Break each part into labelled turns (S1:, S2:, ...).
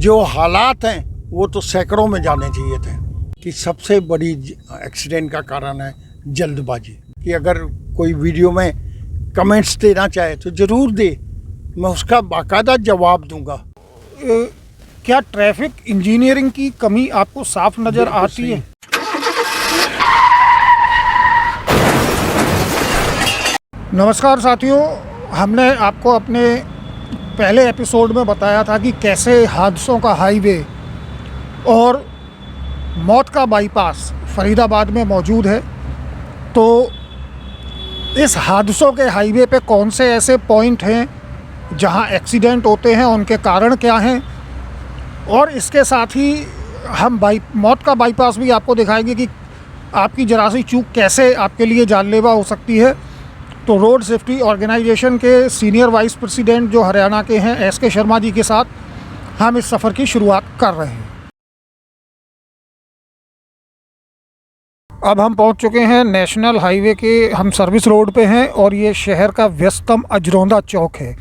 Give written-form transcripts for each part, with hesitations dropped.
S1: जो हालात हैं वो तो सैकड़ों में जाने चाहिए थे। कि सबसे बड़ी एक्सीडेंट का कारण है जल्दबाजी। कि अगर कोई वीडियो में कमेंट्स देना चाहे तो ज़रूर दे, मैं उसका बाकायदा जवाब दूंगा।
S2: क्या ट्रैफिक इंजीनियरिंग की कमी आपको साफ नज़र आती है? नमस्कार साथियों, हमने आपको अपने पहले एपिसोड में बताया था कि कैसे हादसों का हाईवे और मौत का बाईपास फरीदाबाद में मौजूद है। तो इस हादसों के हाईवे पे कौन से ऐसे पॉइंट हैं जहां एक्सीडेंट होते हैं, उनके कारण क्या हैं, और इसके साथ ही हम मौत का बाईपास भी आपको दिखाएंगे कि आपकी जरा सी चूक कैसे आपके लिए जानलेवा हो सकती है। तो रोड सेफ्टी ऑर्गेनाइजेशन के सीनियर वाइस प्रेसिडेंट जो हरियाणा के हैं एस.के. शर्मा जी के साथ हम इस सफ़र की शुरुआत कर रहे हैं। अब हम पहुंच चुके हैं नेशनल हाईवे के, हम सर्विस रोड पे हैं और ये शहर का व्यस्तम अजरौंदा चौक है।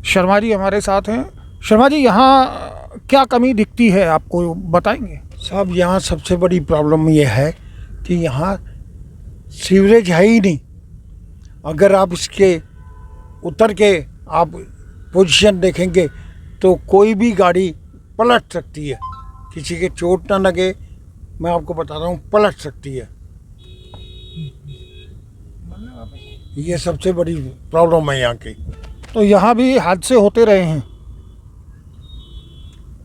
S2: शर्मा जी हमारे साथ हैं। शर्मा जी, यहाँ क्या कमी दिखती है आपको, बताएंगे?
S1: साहब, यहाँ सबसे बड़ी प्रॉब्लम ये है कि यहाँ सीवरेज है ही नहीं। अगर आप इसके उतर के आप पोजीशन देखेंगे तो कोई भी गाड़ी पलट सकती है, किसी के चोट ना लगे, मैं आपको बता रहा हूँ, पलट सकती है। ये सबसे बड़ी प्रॉब्लम है यहाँ की।
S2: तो यहाँ भी हादसे होते रहे हैं?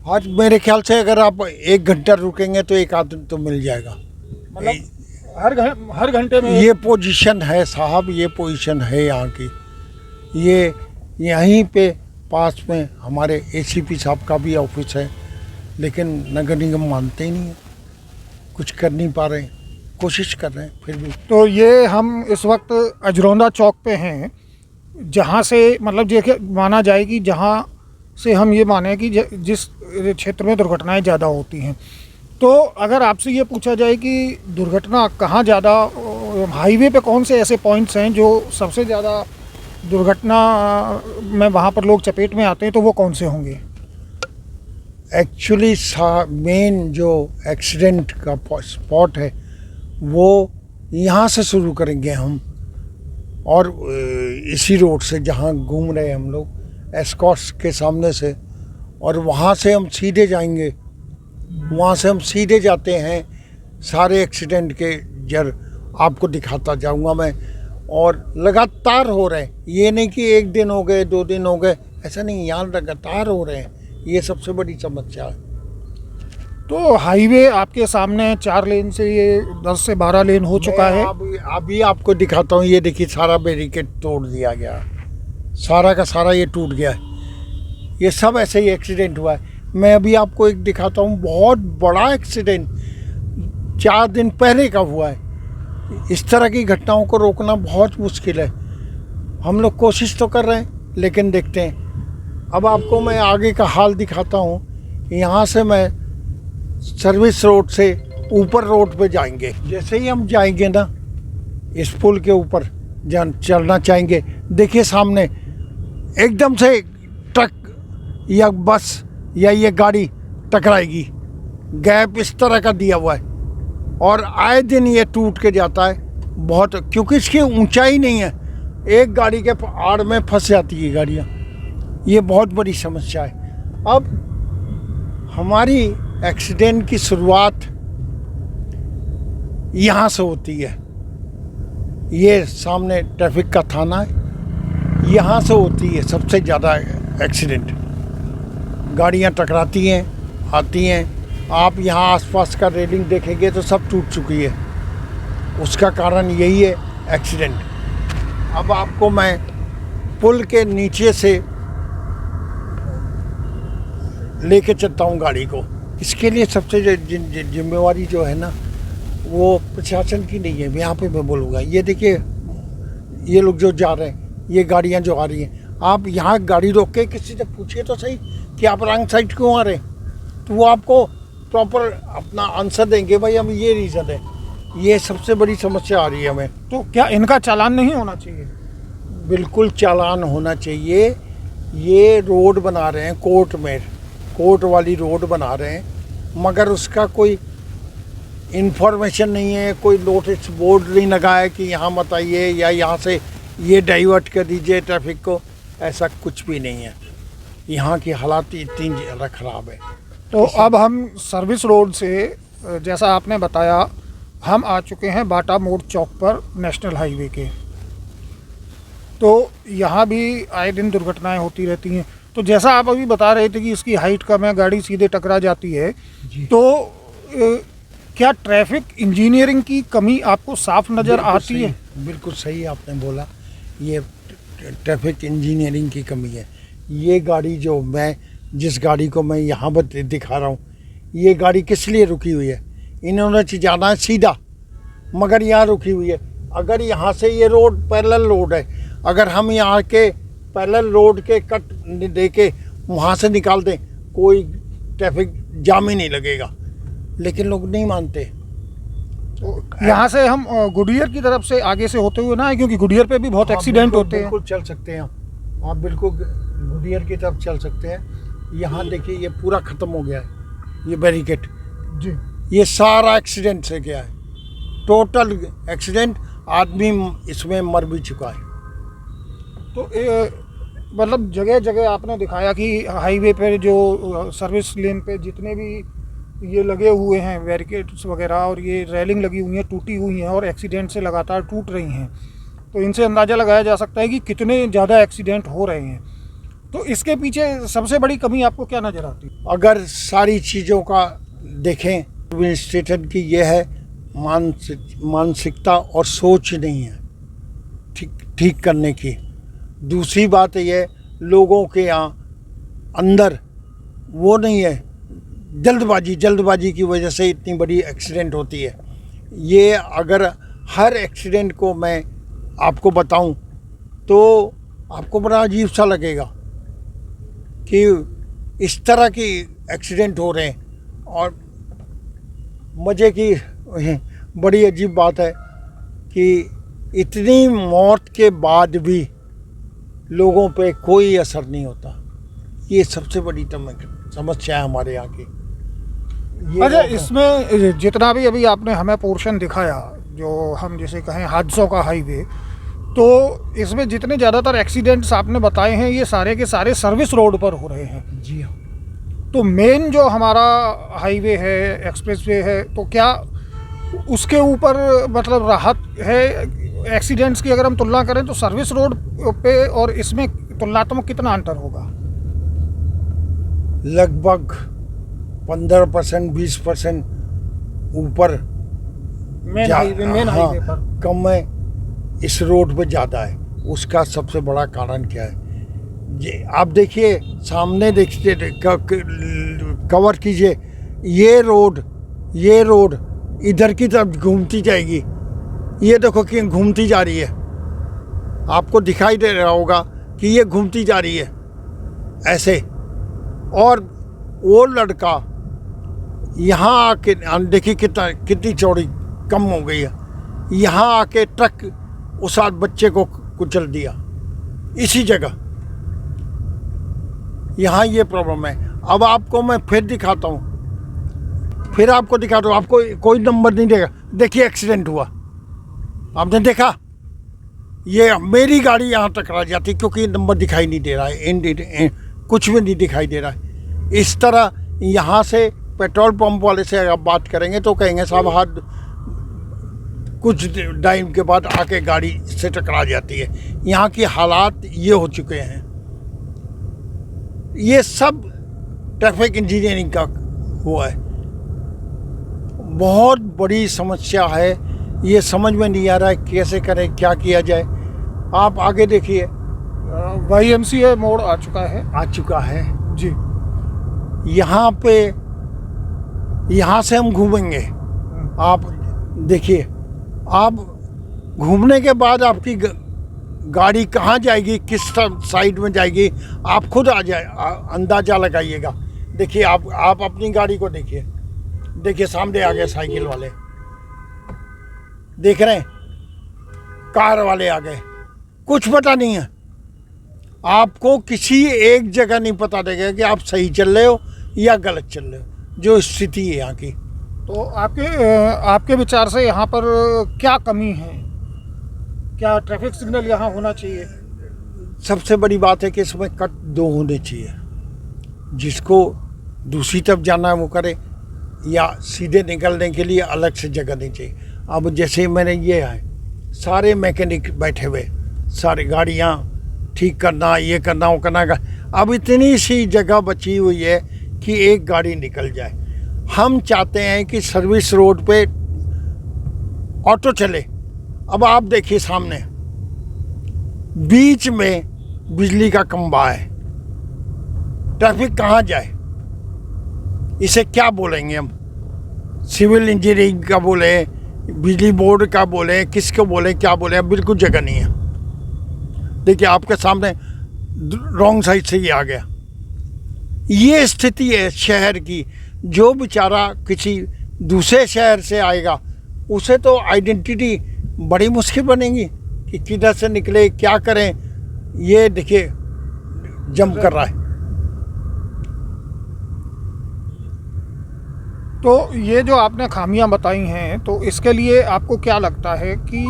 S1: आज मेरे ख्याल से अगर आप 1 घंटा रुकेंगे तो एक आदमी तो मिल जाएगा।
S2: मतलब हर घंटे में
S1: ये पोजीशन है साहब, ये पोजीशन है यहाँ की। ये यहीं पे पास में हमारे एसीपी साहब का भी ऑफिस है, लेकिन नगर निगम मानते ही नहीं है, कुछ कर नहीं पा रहे, कोशिश कर रहे हैं फिर भी।
S2: तो ये हम इस वक्त अजरौंदा चौक पे हैं, जहाँ से मतलब देखिए माना जाए कि जहाँ से हम ये माने कि जिस क्षेत्र में दुर्घटनाएं ज़्यादा होती हैं। तो अगर आपसे ये पूछा जाए कि दुर्घटना कहाँ ज़्यादा, हाईवे पे कौन से ऐसे पॉइंट्स हैं जो सबसे ज़्यादा दुर्घटना में वहाँ पर लोग चपेट में आते हैं, तो वो कौन से होंगे?
S1: एक्चुअली मेन जो एक्सीडेंट का स्पॉट है वो यहाँ से शुरू करेंगे हम, और इसी रोड से जहाँ घूम रहे हैं हम लोग, एस्कॉर्ट्स के सामने से, और वहाँ से हम सीधे जाएंगे। वहाँ से हम सीधे जाते हैं, सारे एक्सीडेंट के जर आपको दिखाता जाऊँगा मैं। और लगातार हो रहे हैं, ये नहीं कि 1 दिन हो गए 2 दिन हो गए, ऐसा नहीं, यहाँ लगातार हो रहे हैं। ये सबसे बड़ी समस्या है।
S2: तो हाईवे आपके सामने 4 लेन से ये 10 से 12 लेन हो चुका है।
S1: अभी आपको दिखाता हूँ, ये देखिए सारा बैरिकेड तोड़ दिया गया, सारा का सारा ये टूट गया है। ये सब ऐसे ही एक्सीडेंट हुआ है। मैं अभी आपको एक दिखाता हूँ, बहुत बड़ा एक्सीडेंट 4 दिन पहले का हुआ है। इस तरह की घटनाओं को रोकना बहुत मुश्किल है। हम लोग कोशिश तो कर रहे हैं, लेकिन देखते हैं। अब आपको मैं आगे का हाल दिखाता हूँ। यहाँ से मैं सर्विस रोड से ऊपर रोड पे जाएंगे। जैसे ही हम जाएंगे ना, इस पुल के ऊपर चलना चाहेंगे, देखिए सामने एकदम से ट्रक या बस या ये गाड़ी टकराएगी। गैप इस तरह का दिया हुआ है और आए दिन ये टूट के जाता है बहुत, क्योंकि इसकी ऊंचाई नहीं है। एक गाड़ी के आड़ में फंस जाती है गाड़ियाँ। ये बहुत बड़ी समस्या है। अब हमारी एक्सीडेंट की शुरुआत यहाँ से होती है। ये सामने ट्रैफिक का थाना है, यहाँ से होती है सबसे ज़्यादा एक्सीडेंट। गाड़ियाँ टकराती हैं, आती हैं। आप यहाँ आसपास का रेलिंग देखेंगे तो सब टूट चुकी है। उसका कारण यही है, एक्सीडेंट। अब आपको मैं पुल के नीचे से लेके चलता हूँ गाड़ी को। इसके लिए सबसे जिम्मेवारी जो है ना, वो प्रशासन की नहीं है। यहाँ पे मैं बोलूँगा, ये देखिए ये लोग जो जा रहे हैं, ये गाड़ियाँ जो आ रही हैं, आप यहाँ गाड़ी रोक के किसी से पूछिए तो सही कि आप रॉन्ग साइड क्यों आ रहे हैं, तो वो आपको प्रॉपर अपना आंसर देंगे, भाई हम ये रीज़न है। ये सबसे बड़ी समस्या आ रही है हमें।
S2: तो क्या इनका चालान नहीं होना चाहिए?
S1: बिल्कुल चालान होना चाहिए। ये रोड बना रहे हैं कोर्ट में, कोर्ट वाली रोड बना रहे हैं, मगर उसका कोई इन्फॉर्मेशन नहीं है, कोई नोटिस बोर्ड नहीं लगा है कि यहाँ मत आइए या यहाँ से ये डाइवर्ट कर दीजिए ट्रैफिक को। ऐसा कुछ भी नहीं है। यहाँ की हालात इतनी ज़्यादा ख़राब है।
S2: तो अब हम सर्विस रोड से, जैसा आपने बताया, हम आ चुके हैं बाटा मोड़ चौक पर नेशनल हाईवे के। तो यहाँ भी आए दिन दुर्घटनाएं होती रहती हैं। तो जैसा आप अभी बता रहे थे कि इसकी हाइट कम है, गाड़ी सीधे टकरा जाती है, तो क्या ट्रैफिक इंजीनियरिंग की कमी आपको साफ नज़र आती है?
S1: बिल्कुल सही आपने बोला, ये ट्रैफिक इंजीनियरिंग की कमी है। ये गाड़ी जो जिस गाड़ी को मैं यहाँ पर दिखा रहा हूँ, ये गाड़ी किस लिए रुकी हुई है? इन्होंने जाना है सीधा, मगर यहाँ रुकी हुई है। अगर यहाँ से ये रोड पैरेलल रोड है, अगर हम यहाँ के पैरेलल रोड के कट दे के वहाँ से निकाल दें, कोई ट्रैफिक जाम ही नहीं लगेगा, लेकिन लोग नहीं मानते।
S2: तो यहाँ से हम गुडियर की तरफ से आगे से होते हुए ना आए, क्योंकि गुडियर पे भी बहुत एक्सीडेंट होते हैं।
S1: बिल्कुल चल सकते हैं आप बिल्कुल गुडियर की तरफ चल सकते हैं। यहाँ देखिए, ये पूरा ख़त्म हो गया है, ये बैरिकेड
S2: जी।
S1: ये सारा एक्सीडेंट से गया है, टोटल एक्सीडेंट। आदमी इसमें मर भी चुका है।
S2: तो मतलब जगह जगह आपने दिखाया कि हाईवे पर जो सर्विस लेन पे जितने भी ये लगे हुए हैं बैरिकेड्स वगैरह और ये रेलिंग लगी हुई हैं, टूटी हुई हैं और एक्सीडेंट से लगातार टूट रही हैं, तो इनसे अंदाज़ा लगाया जा सकता है कि कितने ज़्यादा एक्सीडेंट हो रहे हैं। तो इसके पीछे सबसे बड़ी कमी आपको क्या नज़र आती है?
S1: अगर सारी चीज़ों का देखें, एडमिनिस्ट्रेटर की यह है मानसिकता और सोच नहीं है ठीक करने की। दूसरी बात यह, लोगों के यहाँ अंदर वो नहीं है, जल्दबाजी की वजह से इतनी बड़ी एक्सीडेंट होती है। ये अगर हर एक्सीडेंट को मैं आपको बताऊं तो आपको बड़ा अजीब सा लगेगा कि इस तरह की एक्सीडेंट हो रहे हैं। और मज़े की बड़ी अजीब बात है कि इतनी मौत के बाद भी लोगों पे कोई असर नहीं होता। ये सबसे बड़ी समस्या है हमारे यहाँ की।
S2: अच्छा, इसमें जितना भी अभी आपने हमें पोर्शन दिखाया, जो हम जैसे कहें हादसों का हाईवे, तो इसमें जितने ज़्यादातर एक्सीडेंट्स आपने बताए हैं ये सारे के सारे सर्विस रोड पर हो रहे हैं।
S1: जी हाँ।
S2: तो मेन जो हमारा हाईवे है, एक्सप्रेसवे है, तो क्या उसके ऊपर मतलब राहत है एक्सीडेंट्स की? अगर हम तुलना करें तो सर्विस रोड पे और इसमें तुलनात्मक कितना अंतर होगा?
S1: लगभग 15% 20% ऊपर
S2: मेन हाईवे पर
S1: कम है, इस रोड पे ज़्यादा है। उसका सबसे बड़ा कारण क्या है? ये आप देखिए, सामने देखिए, कवर कीजिए, ये रोड इधर की तरफ घूमती जाएगी। ये देखो कि घूमती जा रही है, आपको दिखाई दे रहा होगा कि ये घूमती जा रही है ऐसे। और वो लड़का यहाँ आके देखिए कितनी चौड़ी कम हो गई है, यहाँ आके ट्रक उस बच्चे को कुचल दिया इसी जगह। यहाँ ये प्रॉब्लम है। अब आपको मैं फिर दिखाता हूँ, आपको कोई नंबर नहीं देगा। देखिए एक्सीडेंट हुआ, आपने देखा, ये मेरी गाड़ी यहाँ टकरा जाती क्योंकि नंबर दिखाई नहीं दे रहा है, कुछ भी नहीं दिखाई दे रहा है। इस तरह यहाँ से पेट्रोल पंप वाले से अगर बात करेंगे तो कहेंगे साहब हाथ कुछ टाइम के बाद आके गाड़ी से टकरा जाती है। यहाँ की हालात ये हो चुके हैं। ये सब ट्रैफिक इंजीनियरिंग का हुआ है। बहुत बड़ी समस्या है, ये समझ में नहीं आ रहा है कैसे करें, क्या किया जाए। आप आगे देखिए,
S2: YMCA मोड़ आ चुका है
S1: जी। यहाँ पे, यहाँ से हम घूमेंगे, आप देखिए, आप घूमने के बाद आपकी गाड़ी कहाँ जाएगी, किस साइड में जाएगी, आप खुद अंदाज़ा लगाइएगा। देखिए, आप अपनी गाड़ी को देखिए सामने आ गए साइकिल वाले, देख रहे हैं, कार वाले आ गए, कुछ पता नहीं है आपको। किसी एक जगह नहीं पता देगा कि आप सही चल रहे हो या गलत चल रहे हो, जो स्थिति है यहाँ की।
S2: तो आपके विचार से यहाँ पर क्या कमी है? क्या ट्रैफिक सिग्नल यहाँ होना चाहिए?
S1: सबसे बड़ी बात है कि इसमें कट 2 होने चाहिए, जिसको दूसरी तरफ जाना है वो करे, या सीधे निकलने के लिए अलग से जगह नहीं चाहिए। अब जैसे मैंने ये है, सारे मैकेनिक बैठे हुए, सारी गाड़ियाँ ठीक करना, ये करना, वो करना। अब इतनी सी जगह बची हुई है कि एक गाड़ी निकल जाए। हम चाहते हैं कि सर्विस रोड पे ऑटो चले। अब आप देखिए सामने बीच में बिजली का खंभा है, ट्रैफिक कहाँ जाए? इसे क्या बोलेंगे हम? सिविल इंजीनियरिंग का बोले, बिजली बोर्ड का बोले, किसको बोले, क्या बोले? अब बिल्कुल जगह नहीं है। देखिए आपके सामने रॉन्ग साइड से ही आ गया। ये स्थिति है शहर की। जो बेचारा किसी दूसरे शहर से आएगा, उसे तो आइडेंटिटी बड़ी मुश्किल बनेगी कि किधर से निकले, क्या करें। ये देखिए जंप कर रहा है।
S2: तो ये जो आपने खामियां बताई हैं, तो इसके लिए आपको क्या लगता है कि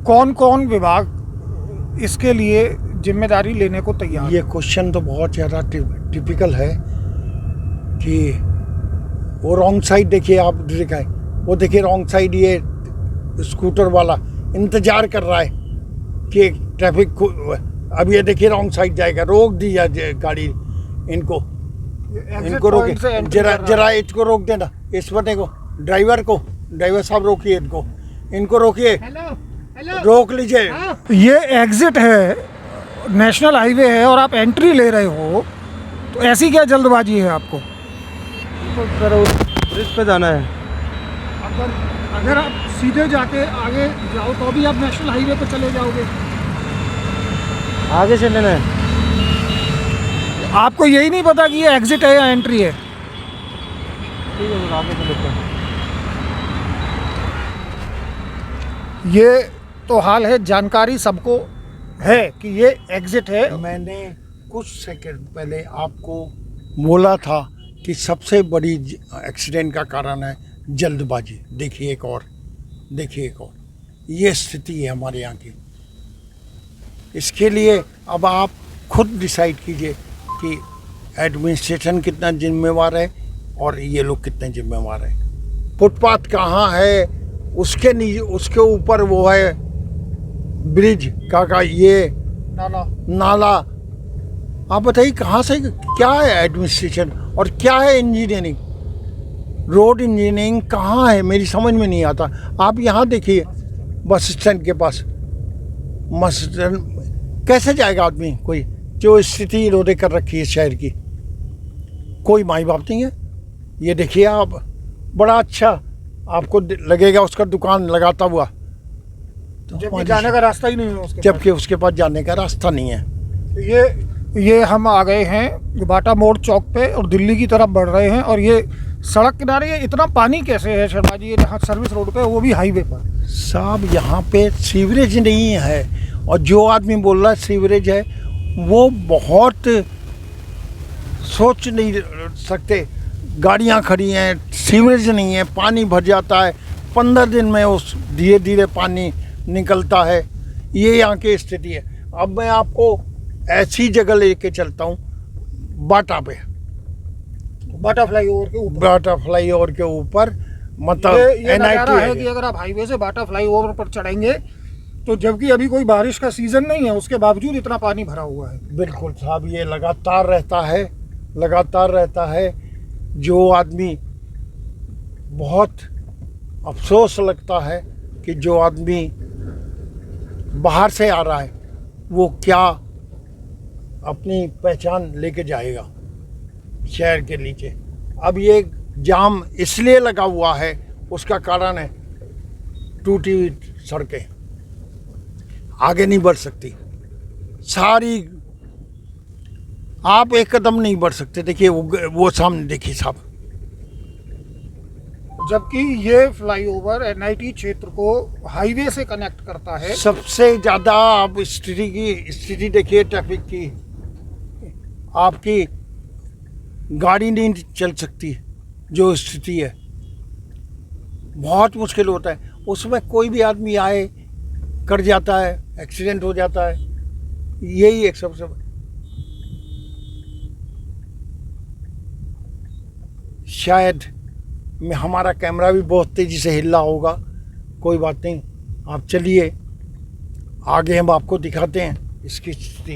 S2: कौन कौन विभाग इसके लिए जिम्मेदारी लेने को तैयार?
S1: ये क्वेश्चन तो बहुत ज़्यादा टिपिकल है कि वो रॉन्ग साइड देखिए, आप दिखाए वो देखिए रॉन्ग साइड, ये स्कूटर वाला इंतज़ार कर रहा है कि ट्रैफिक को। अब ये देखिए रॉन्ग साइड जाएगा, रोक दिया गाड़ी। इनको रोके, जरा इसको रोक देना, इस बंदे को, ड्राइवर साहब रोकिए इनको रोकिए, रोक लीजिए।
S2: ये एग्जिट है, नेशनल हाईवे है और आप एंट्री ले रहे हो, तो ऐसी क्या जल्दबाजी है आपको?
S3: ब्रिज पे जाना है।
S2: अगर आप सीधे जाके आगे जाओ तो भी आप नेशनल हाईवे पे चले जाओगे।
S3: आगे से लेना है।
S2: आपको यही नहीं पता कि ये एग्जिट है या एंट्री है?
S3: ठीक है, फिर आगे से लेते हैं।
S2: ये तो हाल है, जानकारी सबको है कि ये एग्जिट है।
S1: मैंने कुछ सेकंड पहले आपको बोला था कि सबसे बड़ी एक्सीडेंट का कारण है जल्दबाजी। देखिए एक और, ये स्थिति है हमारे यहाँ की। इसके लिए अब आप खुद डिसाइड कीजिए कि एडमिनिस्ट्रेशन कितना जिम्मेवार है और ये लोग कितने जिम्मेवार हैं। फुटपाथ कहाँ है, उसके नीचे, उसके ऊपर वो है ब्रिज का ये नाला। आप बताइए कहाँ से, क्या है एडमिनिस्ट्रेशन और क्या है इंजीनियरिंग? रोड इंजीनियरिंग कहाँ है, मेरी समझ में नहीं आता। आप यहाँ देखिए बस स्टैंड के पास, बस स्टैंड कैसे जाएगा आदमी? कोई जो स्थिति इन्होंने कर रखी है शहर की, कोई माई बाप नहीं है। ये देखिए आप, बड़ा अच्छा आपको लगेगा उसका दुकान लगाता हुआ, तो
S2: जबकि जाने का रास्ता ही नहीं है उसके
S1: जबकि उसके पास जाने का रास्ता नहीं है।
S2: ये हम आ गए हैं बाटा मोड़ चौक पे और दिल्ली की तरफ बढ़ रहे हैं। और ये सड़क किनारे ये इतना पानी कैसे है शर्मा जी, ये जहाँ सर्विस रोड पे, वो भी हाईवे पर?
S1: साहब यहाँ पे सीवरेज नहीं है, और जो आदमी बोल रहा है सीवरेज है वो बहुत सोच नहीं सकते। गाड़ियाँ खड़ी हैं, सीवरेज नहीं है, पानी भर जाता है, 15 दिन में उस धीरे धीरे पानी निकलता है। ये यहाँ की स्थिति है। अब मैं आपको ऐसी जगह लेके चलता हूँ, बाटा पे,
S2: बाटा फ्लाईओवर के ऊपर।
S1: बाटा फ्लाईओवर के ऊपर, मतलब
S2: ये नज़ारा है कि अगर आप हाईवे से बाटा फ्लाईओवर पर चढ़ेंगे तो जबकि अभी कोई बारिश का सीजन नहीं है, उसके बावजूद इतना पानी भरा हुआ है।
S1: बिल्कुल साहब, ये लगातार रहता है। जो आदमी, बहुत अफसोस लगता है कि जो आदमी बाहर से आ रहा है वो क्या अपनी पहचान लेके जाएगा शहर के नीचे। अब ये जाम इसलिए लगा हुआ है, उसका कारण है टूटी हुई सड़कें, आगे नहीं बढ़ सकती सारी, आप एक कदम नहीं बढ़ सकते। देखिए वो सामने देखिए साहब।
S2: जबकि ये फ्लाईओवर एनआईटी क्षेत्र को हाईवे से कनेक्ट करता है।
S1: सबसे ज़्यादा आप स्थिति देखिए ट्रैफिक की, आपकी गाड़ी नहीं चल सकती, जो स्थिति है बहुत मुश्किल होता है। उसमें कोई भी आदमी आए कर जाता है, एक्सीडेंट हो जाता है। यही एक सबसे शायद हमारा कैमरा भी बहुत तेज़ी से हिल रहा होगा, कोई बात नहीं, आप चलिए आगे हम आपको दिखाते हैं इसकी स्थिति।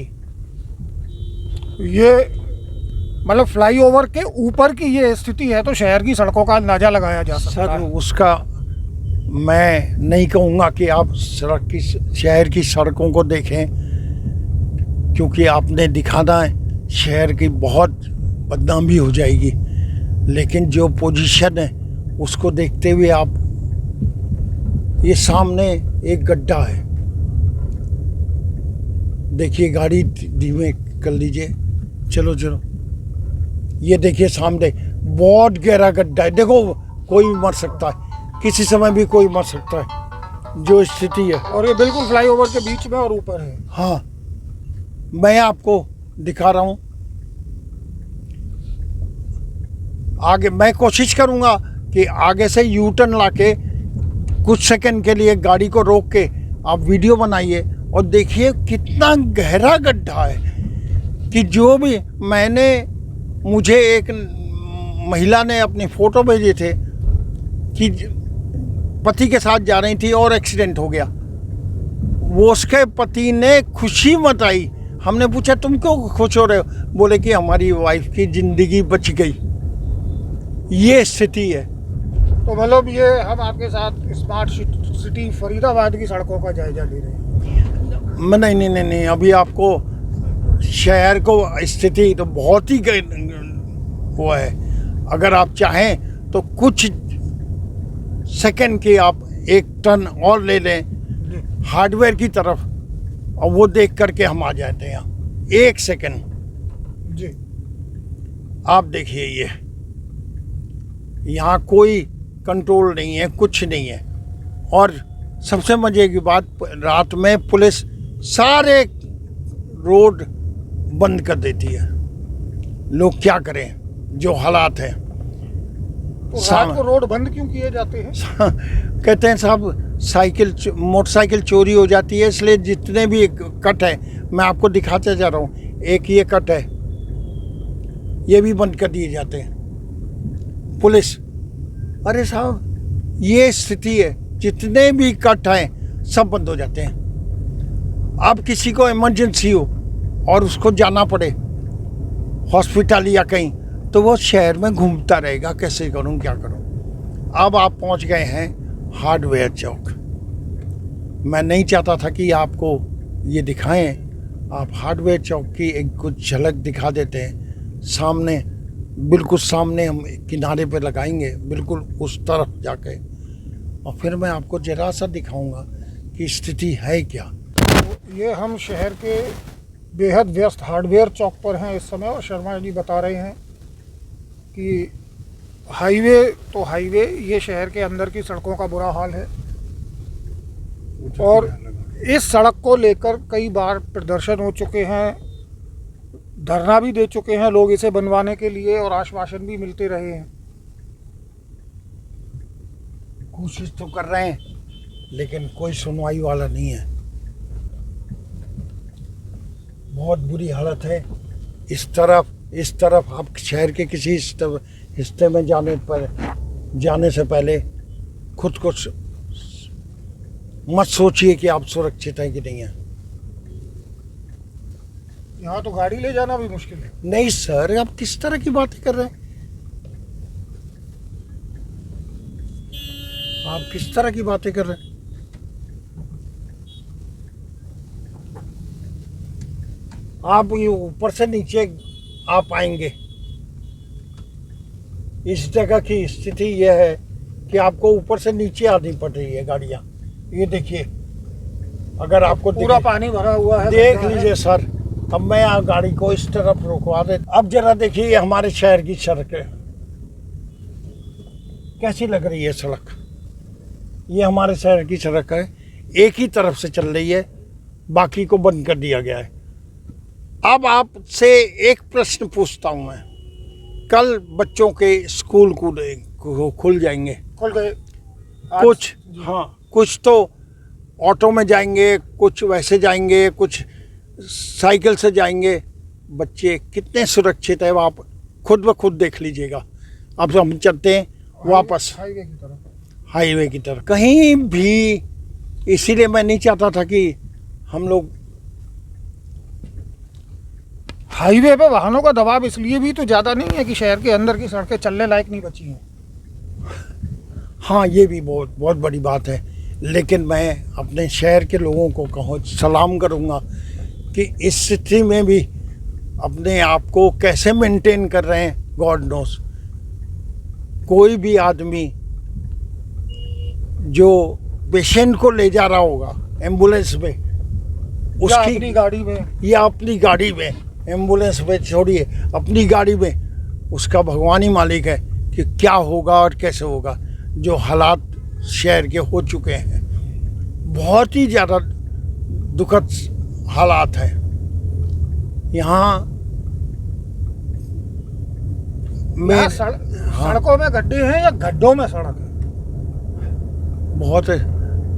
S2: ये मतलब फ्लाईओवर के ऊपर की ये स्थिति है, तो शहर की सड़कों का अंदाजा लगाया जा सकता
S1: सर
S2: है।
S1: उसका मैं नहीं कहूँगा कि आप शहर की सड़कों को देखें, क्योंकि आपने दिखाना है शहर की बहुत बदनामी हो जाएगी। लेकिन जो पोजीशन है उसको देखते हुए आप, ये सामने एक गड्ढा है, देखिए, गाड़ी धीमे कर लीजिए, चलो चलो, ये देखिए सामने बहुत गहरा गड्ढा है। देखो कोई भी मर सकता है, किसी समय भी कोई मर सकता है, जो स्थिति है।
S2: और ये बिल्कुल फ्लाईओवर के बीच में और ऊपर है।
S1: हाँ, मैं आपको दिखा रहा हूँ आगे। मैं कोशिश करूँगा कि आगे से यू टर्न लाके कुछ सेकंड के लिए गाड़ी को रोक के आप वीडियो बनाइए और देखिए कितना गहरा गड्ढा है कि जो भी मुझे एक महिला ने अपनी फ़ोटो भेजे थे कि पति के साथ जा रही थी और एक्सीडेंट हो गया। वो उसके पति ने खुशी मनाई। हमने पूछा तुम क्यों खुश हो रहे हो? बोले कि हमारी वाइफ की ज़िंदगी बच गई। ये स्थिति है।
S2: तो मतलब ये हम आपके साथ स्मार्ट सिटी फरीदाबाद की सड़कों का जायजा ले रहे हैं।
S1: नहीं, अभी आपको शहर को स्थिति तो बहुत ही वो है। अगर आप चाहें तो कुछ सेकंड के आप एक टर्न और ले लें हार्डवेयर की तरफ, और वो देख करके हम आ जाते हैं यहाँ। एक सेकंड
S2: जी,
S1: आप देखिए, ये यहाँ कोई कंट्रोल नहीं है, कुछ नहीं है। और सबसे मजे की बात, रात में पुलिस सारे रोड बंद कर देती है। लोग क्या करें, जो हालात हैं।
S2: तो रात को रोड बंद क्यों किए जाते हैं?
S1: कहते हैं साहब मोटरसाइकिल चोरी हो जाती है, इसलिए जितने भी कट है मैं आपको दिखाते जा रहा हूँ। एक ये कट है, ये भी बंद कर दिए जाते हैं पुलिस। अरे साहब, ये स्थिति है, जितने भी कट हैं सब बंद हो जाते हैं। अब किसी को इमरजेंसी हो और उसको जाना पड़े हॉस्पिटल या कहीं, तो वो शहर में घूमता रहेगा, कैसे करूं, क्या करूं। अब आप पहुंच गए हैं हार्डवेयर चौक। मैं नहीं चाहता था कि आपको ये दिखाएं। आप हार्डवेयर चौक की एक कुछ झलक दिखा देते हैं। सामने, बिल्कुल सामने हम किनारे पे लगाएंगे, बिल्कुल उस तरफ जाके, और फिर मैं आपको जरा सा दिखाऊंगा कि स्थिति है क्या।
S2: तो ये हम शहर के बेहद व्यस्त हार्डवेयर चौक पर हैं इस समय, और शर्मा जी बता रहे हैं कि हाईवे तो हाईवे, ये शहर के अंदर की सड़कों का बुरा हाल है। और इस सड़क को लेकर कई बार प्रदर्शन हो चुके हैं, धरना भी दे चुके हैं लोग इसे बनवाने के लिए, और आश्वासन भी मिलते रहे हैं।
S1: कोशिश तो कर रहे हैं, लेकिन कोई सुनवाई वाला नहीं है। बहुत बुरी हालत है। इस तरफ आप शहर के किसी हिस्से में जाने से पहले खुद को मत सोचिए कि आप सुरक्षित हैं कि नहीं है।
S2: यहाँ तो गाड़ी ले जाना भी मुश्किल है।
S1: नहीं सर, आप किस तरह की बातें कर रहे हैं? आप किस तरह की बातें कर रहे हैं? आप ये ऊपर से नीचे आप आएंगे। इस जगह की स्थिति यह है कि आपको ऊपर से नीचे आनी पड़ रही है गाड़ियाँ। ये देखिए, अगर आपको
S2: पूरा पानी भरा हुआ है,
S1: देख लीजिए सर। अब मैं यहाँ गाड़ी को इस तरफ रुकवा दे। अब जरा देखिए हमारे शहर की सड़कें कैसी लग रही है। सड़क, ये हमारे शहर की सड़क है, एक ही तरफ से चल रही है, बाकी को बंद कर दिया गया है। अब आपसे एक प्रश्न पूछता हूँ मैं, कल बच्चों के स्कूल खुल जाएंगे।
S2: खुल गए
S1: कुछ, हाँ, कुछ तो ऑटो में जाएंगे, कुछ वैसे जाएंगे, कुछ साइकिल से जाएंगे। बच्चे कितने सुरक्षित है आप खुद ब खुद देख लीजिएगा। अब हम चलते हैं वापस हाईवे की तरफ। कहीं भी, इसीलिए मैं नहीं चाहता था कि हम लोग
S2: हाईवे पे वाहनों का दबाव इसलिए भी तो ज़्यादा नहीं है कि शहर के अंदर की सड़कें चलने लायक नहीं बची हैं।
S1: हाँ, ये भी बहुत बहुत बड़ी बात है। लेकिन मैं अपने शहर के लोगों को कहूँ, सलाम करूँगा कि इस स्थिति में भी अपने आप को कैसे मेंटेन कर रहे हैं, गॉड नोस। कोई भी आदमी जो पेशेंट को ले जा रहा होगा एम्बुलेंस में, उसकी
S2: अपनी गाड़ी में
S1: या अपनी गाड़ी में, एम्बुलेंस में छोड़िए, अपनी गाड़ी में, उसका भगवान ही मालिक है कि क्या होगा और कैसे होगा। जो हालात शहर के हो चुके हैं, बहुत ही ज़्यादा दुखद हालात हैं यहाँ में।
S2: सड़कों में गड्ढे हैं या गड्ढों में सड़क है?
S1: बहुत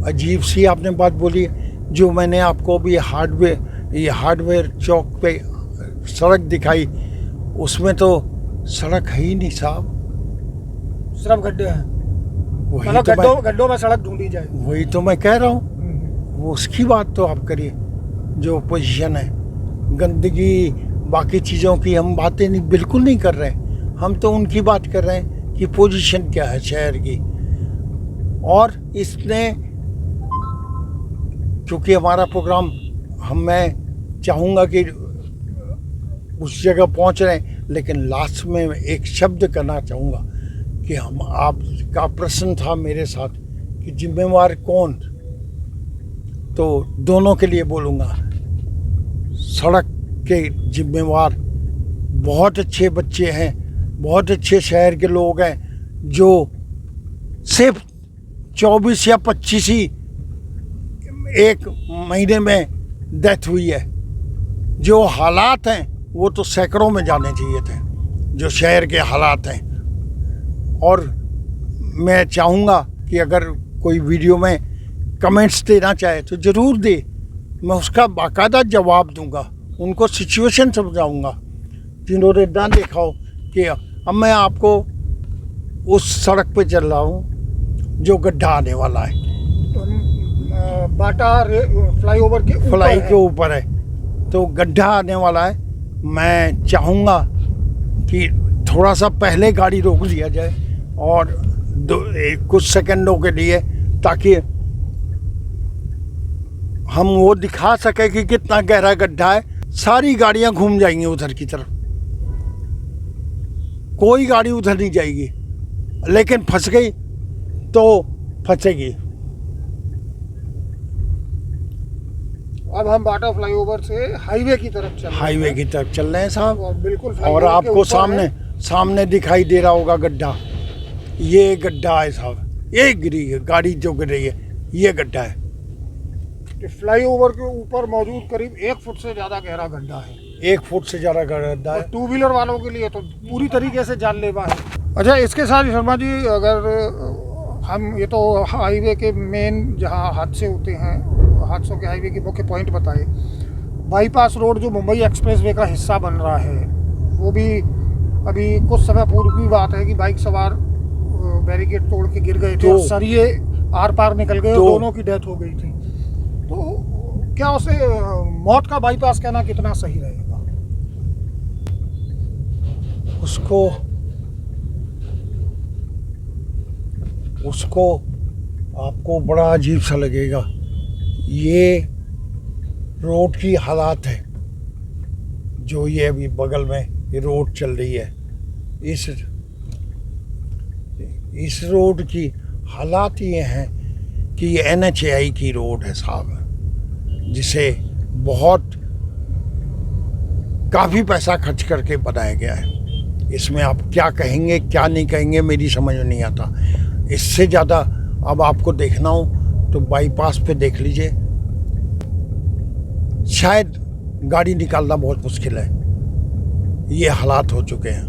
S1: अजीब सी आपने बात बोली है। जो मैंने आपको भी हार्डवेयर चौक पे सड़क दिखाई, उसमें तो सड़क है ही नहीं साहब,
S2: सिर्फ गड्ढे हैं।
S1: वही तो
S2: गड्ढों में सड़क ढूंढी जाए।
S1: वही तो मैं कह रहा हूँ। वो उसकी बात तो आप करिए। जो पोजीशन है, गंदगी, बाकी चीज़ों की हम बातें नहीं, बिल्कुल नहीं कर रहे हैं। हम तो उनकी बात कर रहे हैं कि पोजीशन क्या है शहर की। और इसने, क्योंकि हमारा प्रोग्राम, मैं चाहूँगा कि उस जगह पहुँच रहे हैं, लेकिन लास्ट में एक शब्द करना चाहूँगा कि हम, आपका प्रश्न था मेरे साथ कि जिम्मेवार कौन, तो दोनों के लिए बोलूँगा। सड़क के जिम्मेवार बहुत अच्छे बच्चे हैं, बहुत अच्छे शहर के लोग हैं, जो सिर्फ 24 या 25 ही एक महीने में डेथ हुई है। जो हालात हैं वो तो सैकड़ों में जाने चाहिए थे, जो शहर के हालात हैं। और मैं चाहूँगा कि अगर कोई वीडियो में कमेंट्स देना चाहे तो ज़रूर दे, मैं उसका बाकायदा जवाब दूंगा, उनको सिचुएशन समझाऊंगा जिन्होंने ना देखा हो। कि अब मैं आपको उस सड़क पे चल रहा हूँ जो गड्ढा आने वाला है,
S2: बाटा फ्लाईओवर के
S1: ऊपर है, तो गड्ढा आने वाला है। मैं चाहूँगा कि थोड़ा सा पहले गाड़ी रोक लिया जाए और कुछ सेकंडों के लिए, ताकि हम वो दिखा सके कि कितना गहरा गड्ढा है। सारी गाड़ियां घूम जाएंगी उधर की तरफ, कोई गाड़ी उधर नहीं जाएगी, लेकिन फंस गई तो फंसेगी।
S2: अब हम बाटा फ्लाईओवर से हाईवे की तरफ चल रहे हैं
S1: साहब।
S2: बिल्कुल।
S1: और आपको सामने दिखाई दे रहा होगा गड्ढा, ये गड्ढा है साहब, ये गिरी है गाड़ी जो गिर रही है, ये गड्ढा है।
S2: फ्लाईओवर के ऊपर मौजूद करीब 1 फुट से ज़्यादा गहरा गड्ढा है।
S1: 1 फुट से ज़्यादा गड्ढा है।
S2: 2 व्हीलर वालों के लिए तो पूरी तरीके से जानलेवा है। अच्छा, इसके साथ शर्मा जी, अगर हम, ये तो हाईवे के मेन जहाँ हादसे होते हैं, हादसों के हाईवे के मुख्य पॉइंट बताए। बाईपास रोड जो मुंबई एक्सप्रेसवे का हिस्सा बन रहा है, वो भी अभी कुछ समय पूर्व की बात है कि बाइक सवार बैरिकेड तोड़ के गिर गए थे और सरिये आर पार निकल गए, दोनों की डेथ हो गई थी। तो क्या उसे मौत का बाईपास कहना कितना सही रहेगा?
S1: उसको आपको बड़ा अजीब सा लगेगा। ये रोड की हालात है, जो ये अभी बगल में ये रोड चल रही है, इस रोड की हालात ये हैं कि ये NHAI की रोड है साहब, जिसे बहुत काफ़ी पैसा खर्च करके बनाया गया है। इसमें आप क्या कहेंगे क्या नहीं कहेंगे मेरी समझ में नहीं आता। इससे ज़्यादा अब आपको देखना हो तो बाईपास पे देख लीजिए, शायद गाड़ी निकालना बहुत मुश्किल है, ये हालात हो चुके हैं।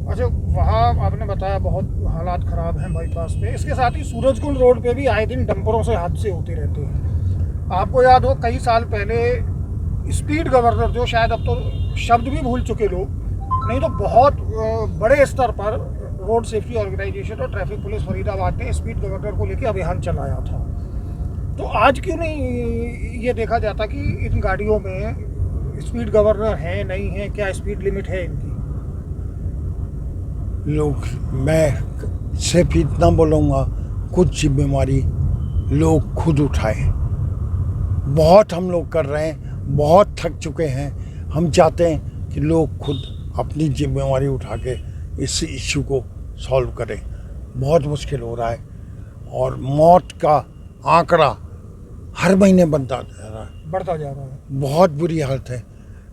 S2: अच्छा, वहाँ आपने बताया बहुत हालात ख़राब हैं बाईपास पे। इसके साथ ही सूरजकुंड रोड पे भी आए दिन डंपरों से हादसे होते रहते हैं। आपको याद हो कई साल पहले स्पीड गवर्नर, जो शायद अब तो शब्द भी भूल चुके लोग, नहीं तो बहुत बड़े स्तर पर रोड सेफ्टी ऑर्गेनाइजेशन और ट्रैफिक पुलिस फरीदाबाद ने स्पीड गवर्नर को लेकर अभियान चलाया था। तो आज क्यों नहीं ये देखा जाता कि इन गाड़ियों में स्पीड गवर्नर है नहीं है, क्या स्पीड लिमिट है इनकी?
S1: लोग, मैं सिर्फ इतना बोलूँगा, कुछ जिम्मेवारी लोग खुद उठाएं। बहुत हम लोग कर रहे हैं, बहुत थक चुके हैं। हम चाहते हैं कि लोग खुद अपनी जिम्मेवारी उठा के इस इश्यू को सॉल्व करें। बहुत मुश्किल हो रहा है और मौत का आंकड़ा हर महीने बढ़ता जा रहा है। बहुत बुरी हालत है।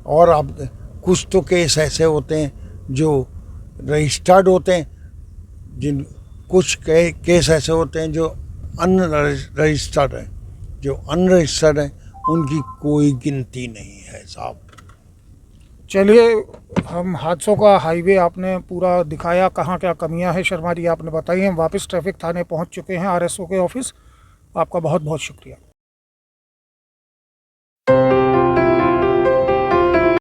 S1: और अब कुछ तो केस ऐसे होते हैं जो रजिस्टर्ड होते हैं, कुछ केस ऐसे होते हैं जो अनरजिस्टर्ड हैं। जो अनरजिस्टर्ड हैं उनकी कोई गिनती नहीं है साहब।
S2: चलिए, हम हादसों का हाईवे आपने पूरा दिखाया, कहाँ क्या कमियां हैं शर्मा जी आपने बताई। हम वापस ट्रैफिक थाने पहुंच चुके हैं, आरएसओ के ऑफिस। आपका बहुत बहुत शुक्रिया।